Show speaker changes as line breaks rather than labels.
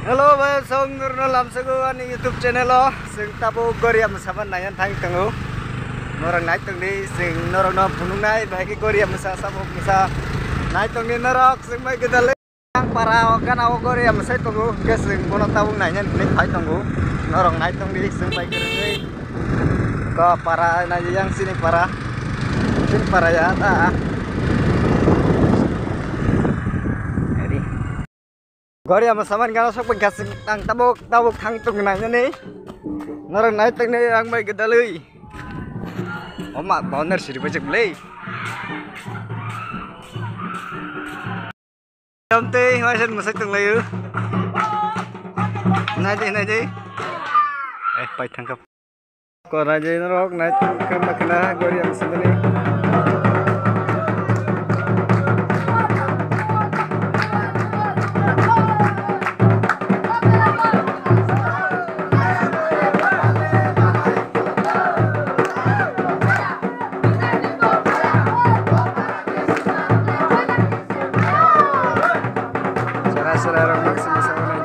Hello, saya Song Nurno Lamsaguan YouTube channel lo. Sing tabu Korea masaman nayan thang tangu. Norang naik tong di sing norang no punung naik baik Korea masa sabu masa naik tong di norok sing baik kita le ang para kan awo Korea masa tunggu ke sing kono tabu nayan nih thai tunggu. Norang naik tong di sing baik kiri ke para na yang sini para ya ta. Korea masaman kalau sok begas tang tabuk thang tung nanya nih. Norang naik tong nih ang baik kita le. Oma boner sih dipajak beli. Jom teh masih masak tung layu. Naji. Pai tangkap. Kau naji norok naik ke makna Korea masaman nih. Será maksima sama